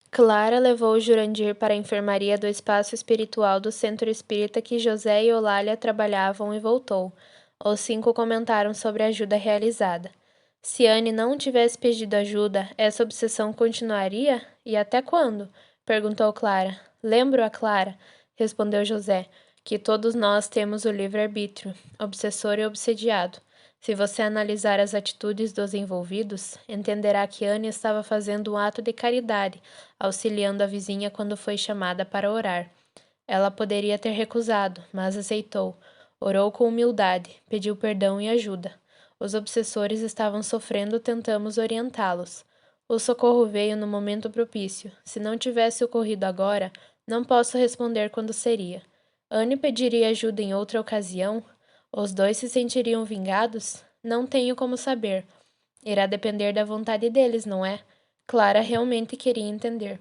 Clara levou Jurandir para a enfermaria do espaço espiritual do centro espírita que José e Eulália trabalhavam e voltou. Os 5 comentaram sobre a ajuda realizada. Se Anne não tivesse pedido ajuda, essa obsessão continuaria? E até quando? Perguntou Clara. Lembro a Clara, respondeu José, que todos nós temos o livre-arbítrio, obsessor e obsediado. Se você analisar as atitudes dos envolvidos, entenderá que Anne estava fazendo um ato de caridade, auxiliando a vizinha quando foi chamada para orar. Ela poderia ter recusado, mas aceitou. Orou com humildade, pediu perdão e ajuda. Os obsessores estavam sofrendo, tentamos orientá-los. O socorro veio no momento propício. Se não tivesse ocorrido agora, não posso responder quando seria. Anne pediria ajuda em outra ocasião? Os dois se sentiriam vingados? Não tenho como saber. Irá depender da vontade deles, não é? Clara realmente queria entender.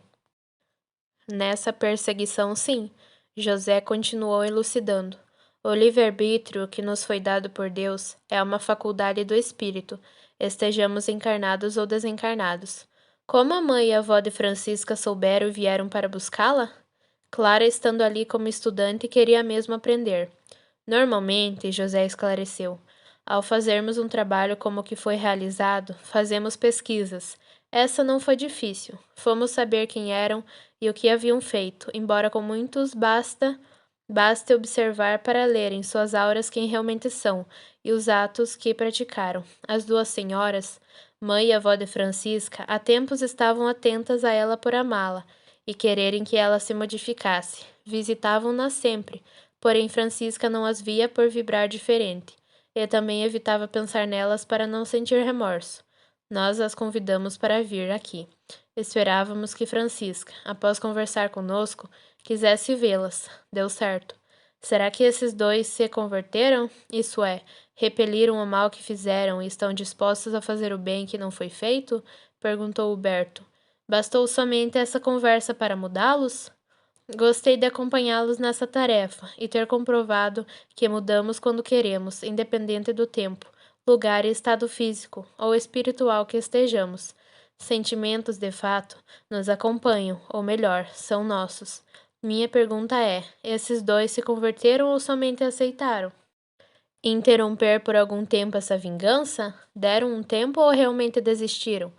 Nessa perseguição, sim, José continuou elucidando. O livre-arbítrio que nos foi dado por Deus é uma faculdade do espírito, estejamos encarnados ou desencarnados. Como a mãe e a avó de Francisca souberam e vieram para buscá-la? Clara, estando ali como estudante, queria mesmo aprender. Normalmente, José esclareceu, ao fazermos um trabalho como o que foi realizado, fazemos pesquisas. Essa não foi difícil. Fomos saber quem eram e o que haviam feito, embora com muitos baste observar para ler em suas auras quem realmente são e os atos que praticaram. As duas senhoras, mãe e avó de Francisca, há tempos estavam atentas a ela por amá-la e quererem que ela se modificasse. Visitavam-na sempre, porém Francisca não as via por vibrar diferente, e também evitava pensar nelas para não sentir remorso. Nós as convidamos para vir aqui. Esperávamos que Francisca, após conversar conosco, quisesse vê-las. Deu certo. Será que esses dois se converteram? Isso é, repeliram o mal que fizeram e estão dispostos a fazer o bem que não foi feito? Perguntou Huberto. Bastou somente essa conversa para mudá-los? Gostei de acompanhá-los nessa tarefa e ter comprovado que mudamos quando queremos, independente do tempo, lugar e estado físico ou espiritual que estejamos. Sentimentos, de fato, nos acompanham, ou melhor, são nossos. Minha pergunta é: esses dois se converteram ou somente aceitaram? Interromper por algum tempo essa vingança? Deram um tempo ou realmente desistiram?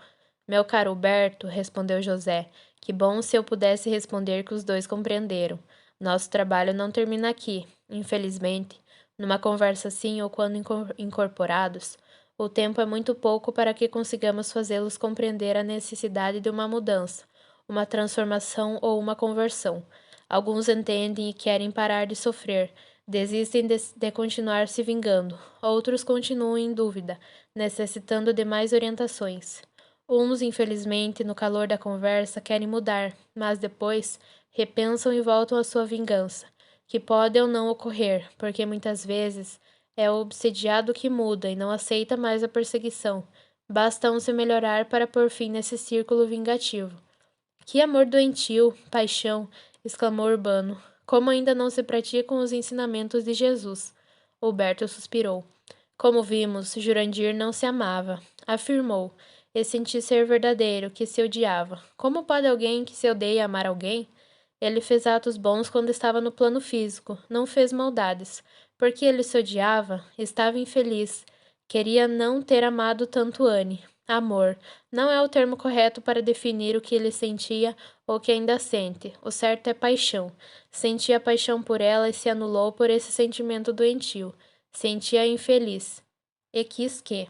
Meu caro Huberto, respondeu José, que bom se eu pudesse responder que os dois compreenderam. Nosso trabalho não termina aqui, infelizmente. Numa conversa assim ou quando incorporados, o tempo é muito pouco para que consigamos fazê-los compreender a necessidade de uma mudança, uma transformação ou uma conversão. Alguns entendem e querem parar de sofrer, desistem de continuar se vingando. Outros continuam em dúvida, necessitando de mais orientações. Uns, infelizmente, no calor da conversa, querem mudar, mas depois repensam e voltam à sua vingança, que pode ou não ocorrer, porque muitas vezes é o obsediado que muda e não aceita mais a perseguição. Basta um se melhorar para pôr fim nesse círculo vingativo. Que amor doentio, paixão, exclamou Urbano. Como ainda não se praticam os ensinamentos de Jesus? Huberto suspirou. Como vimos, Jurandir não se amava, afirmou, e senti ser verdadeiro, que se odiava. Como pode alguém que se odeia amar alguém? Ele fez atos bons quando estava no plano físico, não fez maldades. Porque ele se odiava, estava infeliz. Queria não ter amado tanto Anne. Amor não é o termo correto para definir o que ele sentia ou que ainda sente. O certo é paixão. Sentia paixão por ela e se anulou por esse sentimento doentio. Sentia infeliz. E quis que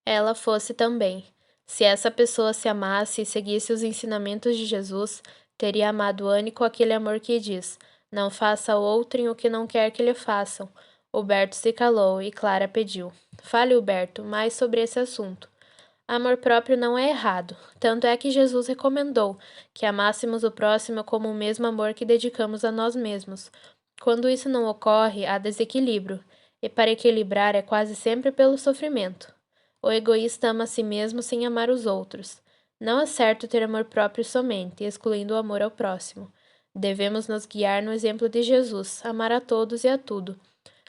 ela fosse também. Se essa pessoa se amasse e seguisse os ensinamentos de Jesus, teria amado Anne com aquele amor que diz: não faça ao outrem o que não quer que lhe façam. Huberto se calou e Clara pediu: fale, Huberto, mais sobre esse assunto. Amor próprio não é errado, tanto é que Jesus recomendou que amássemos o próximo como o mesmo amor que dedicamos a nós mesmos. Quando isso não ocorre, há desequilíbrio, e para equilibrar é quase sempre pelo sofrimento. O egoísta ama a si mesmo sem amar os outros. Não é certo ter amor próprio somente, excluindo o amor ao próximo. Devemos nos guiar no exemplo de Jesus, amar a todos e a tudo.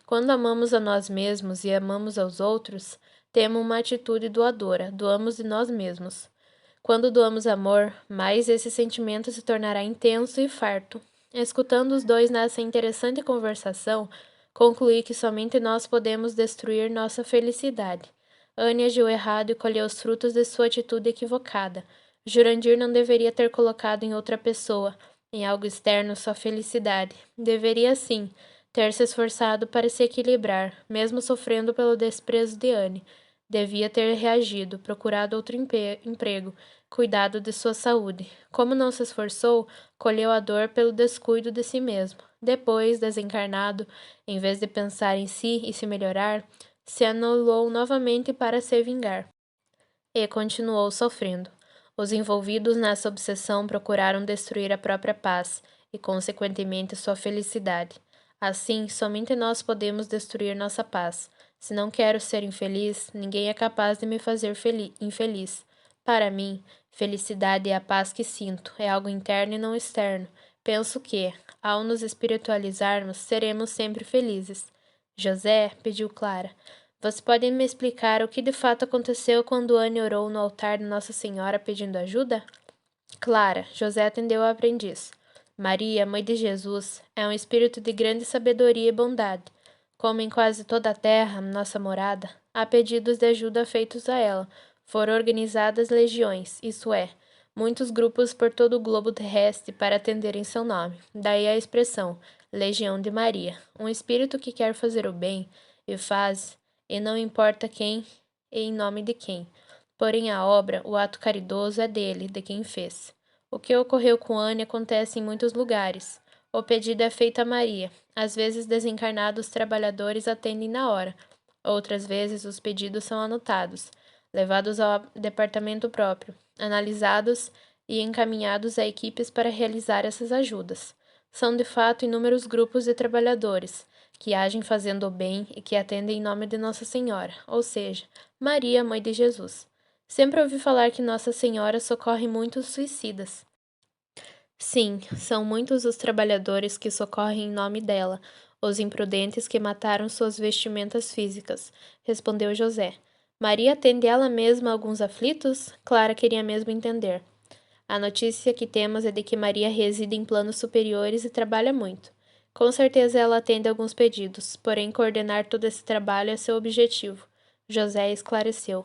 Quando amamos a nós mesmos e amamos aos outros, temos uma atitude doadora, doamos de nós mesmos. Quando doamos amor, mais esse sentimento se tornará intenso e farto. Escutando os dois nessa interessante conversação, concluí que somente nós podemos destruir nossa felicidade. Anne agiu errado e colheu os frutos de sua atitude equivocada. Jurandir não deveria ter colocado em outra pessoa, em algo externo, sua felicidade. Deveria, sim, ter se esforçado para se equilibrar, mesmo sofrendo pelo desprezo de Anne. Devia ter reagido, procurado outro emprego, cuidado de sua saúde. Como não se esforçou, colheu a dor pelo descuido de si mesmo. Depois, desencarnado, em vez de pensar em si e se melhorar, se anulou novamente para se vingar. E continuou sofrendo. Os envolvidos nessa obsessão procuraram destruir a própria paz e, consequentemente, sua felicidade. Assim, somente nós podemos destruir nossa paz. Se não quero ser infeliz, ninguém é capaz de me fazer infeliz. Para mim, felicidade é a paz que sinto, é algo interno e não externo. Penso que, ao nos espiritualizarmos, seremos sempre felizes. José, pediu Clara, você pode me explicar o que de fato aconteceu quando Anne orou no altar de Nossa Senhora pedindo ajuda? Clara, José atendeu a aprendiz. Maria, mãe de Jesus, é um espírito de grande sabedoria e bondade. Como em quase toda a terra, nossa morada, há pedidos de ajuda feitos a ela. Foram organizadas legiões, isto é, muitos grupos por todo o globo terrestre para atenderem seu nome. Daí a expressão, Legião de Maria. Um espírito que quer fazer o bem, e faz, e não importa quem e em nome de quem. Porém, a obra, o ato caridoso é dele, de quem fez. O que ocorreu com Anne acontece em muitos lugares. O pedido é feito a Maria. Às vezes, desencarnados trabalhadores atendem na hora. Outras vezes, os pedidos são anotados, levados ao departamento próprio, analisados e encaminhados a equipes para realizar essas ajudas. São, de fato, inúmeros grupos de trabalhadores que agem fazendo o bem e que atendem em nome de Nossa Senhora, ou seja, Maria, mãe de Jesus. Sempre ouvi falar que Nossa Senhora socorre muitos suicidas. Sim, são muitos os trabalhadores que socorrem em nome dela, os imprudentes que mataram suas vestimentas físicas, respondeu José. Maria atende ela mesma a alguns aflitos? Clara queria mesmo entender. A notícia que temos é de que Maria reside em planos superiores e trabalha muito. Com certeza ela atende alguns pedidos, porém coordenar todo esse trabalho é seu objetivo. José esclareceu.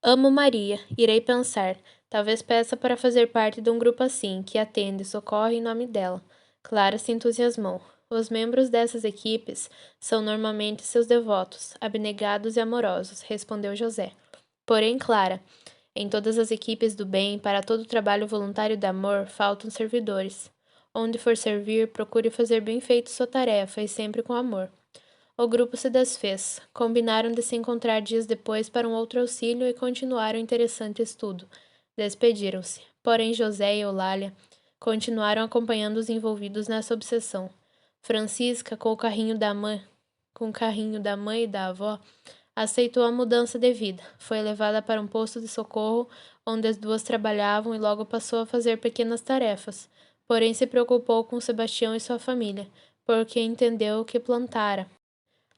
Amo Maria, irei pensar. Talvez peça para fazer parte de um grupo assim, que atende e socorre em nome dela. Clara se entusiasmou. Os membros dessas equipes são normalmente seus devotos, abnegados e amorosos, respondeu José. Porém, Clara, em todas as equipes do bem, para todo o trabalho voluntário de amor, faltam servidores. Onde for servir, procure fazer bem feito sua tarefa e sempre com amor. O grupo se desfez. Combinaram de se encontrar dias depois para um outro auxílio e continuar o interessante estudo. Despediram-se. Porém, José e Eulália continuaram acompanhando os envolvidos nessa obsessão. Francisca, com o carrinho da mãe e da avó, aceitou a mudança de vida. Foi levada para um posto de socorro onde as duas trabalhavam e logo passou a fazer pequenas tarefas. Porém, se preocupou com Sebastião e sua família, porque entendeu que plantara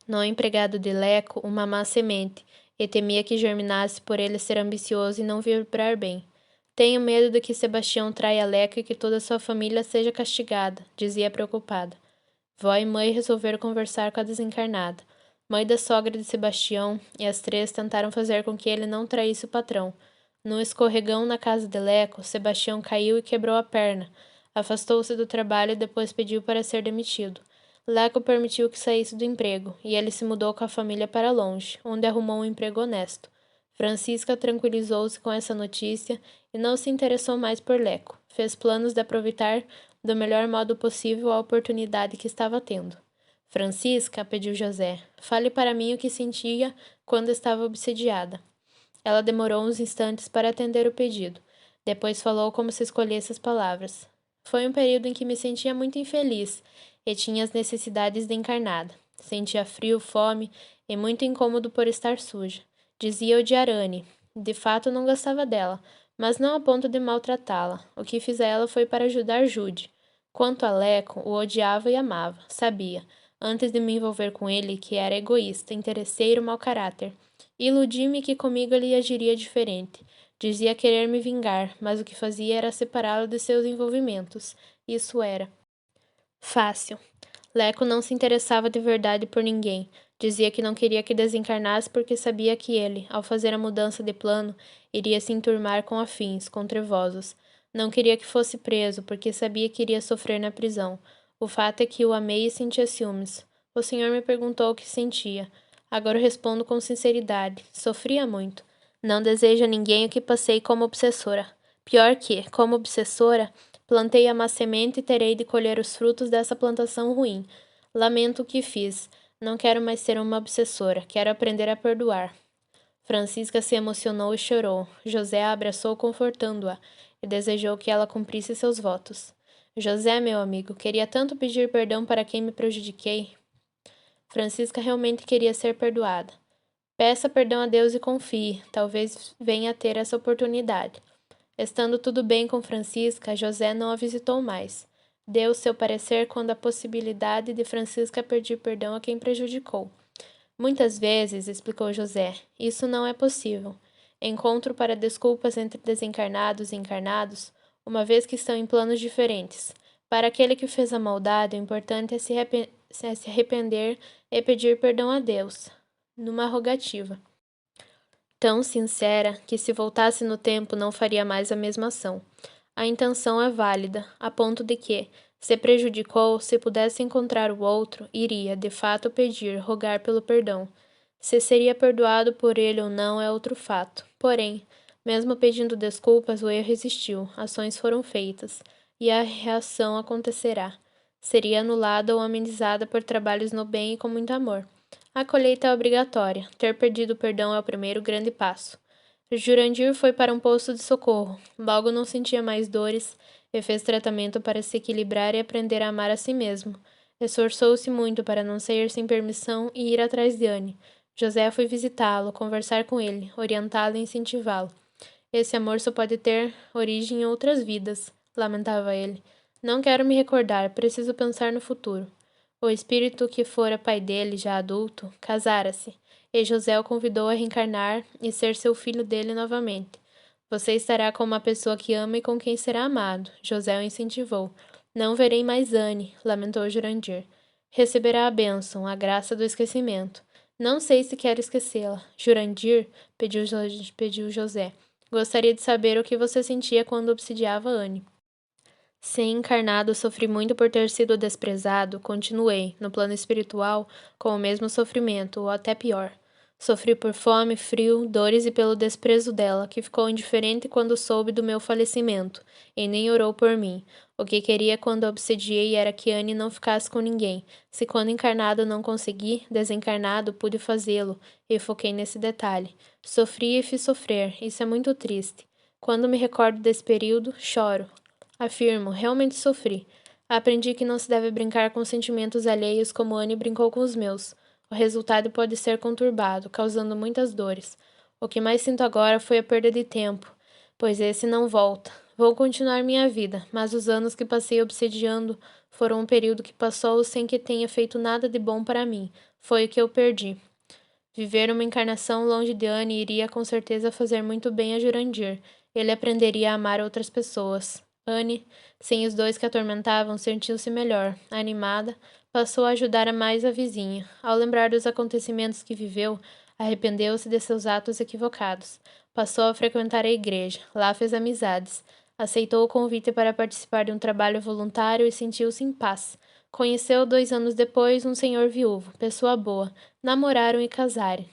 no empregado de Leco uma má semente, e temia que germinasse por ele ser ambicioso e não vibrar bem. Tenho medo de que Sebastião traia Leco e que toda sua família seja castigada, dizia preocupada. Vó e mãe resolveram conversar com a desencarnada, mãe da sogra de Sebastião, e as três tentaram fazer com que ele não traísse o patrão. Num escorregão na casa de Leco, Sebastião caiu e quebrou a perna. Afastou-se do trabalho e depois pediu para ser demitido. Leco permitiu que saísse do emprego, e ele se mudou com a família para longe, onde arrumou um emprego honesto. Francisca tranquilizou-se com essa notícia e não se interessou mais por Leco. Fez planos de aproveitar do melhor modo possível a oportunidade que estava tendo. Francisca, pediu José, fale para mim o que sentia quando estava obsediada. Ela demorou uns instantes para atender o pedido. Depois falou como se escolhesse as palavras. Foi um período em que me sentia muito infeliz e tinha as necessidades de encarnada. Sentia frio, fome e muito incômodo por estar suja. Dizia odiar Anne. De fato, não gostava dela, mas não a ponto de maltratá-la. O que fiz a ela foi para ajudar Jude. Quanto a Leco, o odiava e amava. Sabia, antes de me envolver com ele, que era egoísta, interesseiro, mau caráter. Iludi-me que comigo ele agiria diferente. Dizia querer me vingar, mas o que fazia era separá-lo de seus envolvimentos. Isso era fácil. Leco não se interessava de verdade por ninguém. Dizia que não queria que desencarnasse porque sabia que ele, ao fazer a mudança de plano, iria se enturmar com afins, com trevosos. Não queria que fosse preso, porque sabia que iria sofrer na prisão. O fato é que o amei e sentia ciúmes. O senhor me perguntou o que sentia. Agora eu respondo com sinceridade. Sofria muito. Não desejo a ninguém o que passei como obsessora. Pior que, como obsessora, plantei a má semente e terei de colher os frutos dessa plantação ruim. Lamento o que fiz. Não quero mais ser uma obsessora. Quero aprender a perdoar. Francisca se emocionou e chorou. José a abraçou confortando-a e desejou que ela cumprisse seus votos. José, meu amigo, queria tanto pedir perdão para quem me prejudiquei. Francisca realmente queria ser perdoada. Peça perdão a Deus e confie. Talvez venha a ter essa oportunidade. Estando tudo bem com Francisca, José não a visitou mais. Deu seu parecer quando a possibilidade de Francisca pedir perdão a quem prejudicou. Muitas vezes, explicou José, isso não é possível. Encontro para desculpas entre desencarnados e encarnados, uma vez que estão em planos diferentes. Para aquele que fez a maldade, o importante é se arrepender e pedir perdão a Deus, numa rogativa tão sincera que, se voltasse no tempo, não faria mais a mesma ação. A intenção é válida, a ponto de que, se prejudicou, se pudesse encontrar o outro, iria, de fato, pedir, rogar pelo perdão. Se seria perdoado por ele ou não é outro fato. Porém, mesmo pedindo desculpas, o erro existiu, ações foram feitas, e a reação acontecerá. Seria anulada ou amenizada por trabalhos no bem e com muito amor. A colheita é obrigatória. Ter pedido o perdão é o primeiro grande passo. Jurandir foi para um posto de socorro. Logo não sentia mais dores e fez tratamento para se equilibrar e aprender a amar a si mesmo. Esforçou-se muito para não sair sem permissão e ir atrás de Anne. José foi visitá-lo, conversar com ele, orientá-lo e incentivá-lo. Esse amor só pode ter origem em outras vidas, lamentava ele. Não quero me recordar, preciso pensar no futuro. O espírito que fora pai dele, já adulto, casara-se, e José o convidou a reencarnar e ser seu filho dele novamente. Você estará com uma pessoa que ama e com quem será amado. José o incentivou. Não verei mais Anne, lamentou Jurandir. Receberá a bênção, a graça do esquecimento. Não sei se quero esquecê-la. Jurandir, pediu José. Gostaria de saber o que você sentia quando obsidiava Anne. Sem encarnado, sofri muito por ter sido desprezado, continuei, no plano espiritual, com o mesmo sofrimento, ou até pior. Sofri por fome, frio, dores e pelo desprezo dela, que ficou indiferente quando soube do meu falecimento, e nem orou por mim. O que queria quando a obsediei era que Anne não ficasse com ninguém. Se quando encarnado não consegui, desencarnado pude fazê-lo, e foquei nesse detalhe. Sofri e fiz sofrer, isso é muito triste. Quando me recordo desse período, choro. Afirmo, realmente sofri. Aprendi que não se deve brincar com sentimentos alheios como Anne brincou com os meus. O resultado pode ser conturbado, causando muitas dores. O que mais sinto agora foi a perda de tempo, pois esse não volta. Vou continuar minha vida, mas os anos que passei obsediando foram um período que passou sem que tenha feito nada de bom para mim. Foi o que eu perdi. Viver uma encarnação longe de Anne iria com certeza fazer muito bem a Jurandir. Ele aprenderia a amar outras pessoas. Anne, sem os dois que a atormentavam, sentiu-se melhor. Animada, passou a ajudar a mais a vizinha. Ao lembrar dos acontecimentos que viveu, arrependeu-se de seus atos equivocados. Passou a frequentar a igreja. Lá fez amizades. Aceitou o convite para participar de um trabalho voluntário e sentiu-se em paz. Conheceu 2 anos depois um senhor viúvo, pessoa boa. Namoraram e casaram.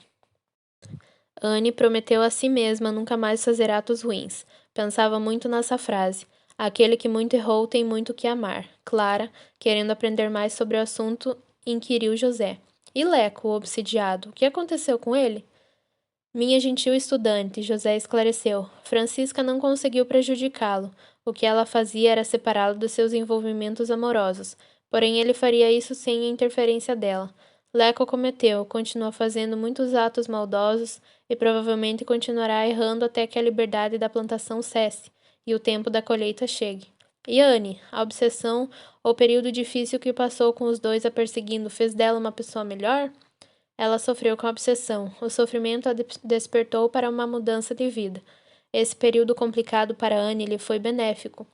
Anne prometeu a si mesma nunca mais fazer atos ruins. Pensava muito nessa frase. Aquele que muito errou tem muito que amar. Clara, querendo aprender mais sobre o assunto, inquiriu José. E Leco, o obsidiado, o que aconteceu com ele? Minha gentil estudante, José esclareceu. Francisca não conseguiu prejudicá-lo. O que ela fazia era separá-lo dos seus envolvimentos amorosos. Porém, ele faria isso sem a interferência dela. Leco cometeu, continua fazendo muitos atos maldosos e provavelmente continuará errando até que a liberdade da plantação cesse e o tempo da colheita chegue. E Anne, a obsessão ou período difícil que passou com os dois a perseguindo fez dela uma pessoa melhor? Ela sofreu com a obsessão. O sofrimento a despertou para uma mudança de vida. Esse período complicado para Anne lhe foi benéfico.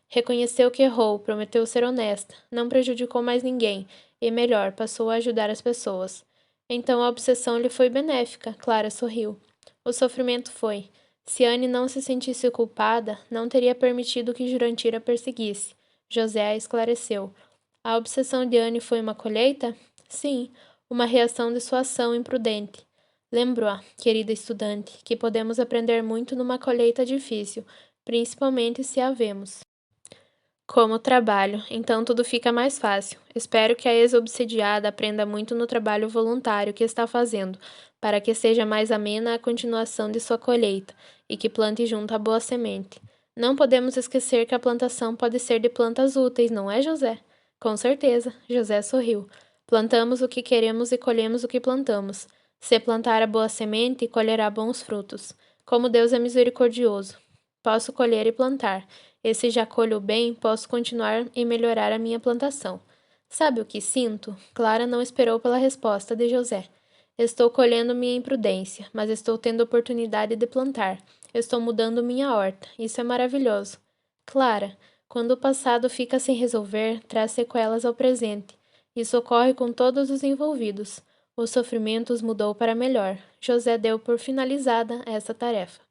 Reconheceu que errou, prometeu ser honesta, não prejudicou mais ninguém e, melhor, passou a ajudar as pessoas. Então a obsessão lhe foi benéfica, Clara sorriu. O sofrimento foi. Se Anne não se sentisse culpada, não teria permitido que Jurandir a perseguisse. José a esclareceu. A obsessão de Anne foi uma colheita? Sim, uma reação de sua ação imprudente. Lembro-a, querida estudante, que podemos aprender muito numa colheita difícil, principalmente se a vemos. Como trabalho, então tudo fica mais fácil. Espero que a ex-obsediada aprenda muito no trabalho voluntário que está fazendo, para que seja mais amena a continuação de sua colheita e que plante junto a boa semente. Não podemos esquecer que a plantação pode ser de plantas úteis, não é, José? Com certeza, José sorriu. Plantamos o que queremos e colhemos o que plantamos. Se plantar a boa semente, colherá bons frutos. Como Deus é misericordioso. Posso colher e plantar. E se já colho bem, posso continuar e melhorar a minha plantação. Sabe o que sinto? Clara não esperou pela resposta de José. Estou colhendo minha imprudência, mas estou tendo oportunidade de plantar. Estou mudando minha horta. Isso é maravilhoso. Clara, quando o passado fica sem resolver, traz sequelas ao presente. Isso ocorre com todos os envolvidos. O sofrimento os mudou para melhor. José deu por finalizada essa tarefa.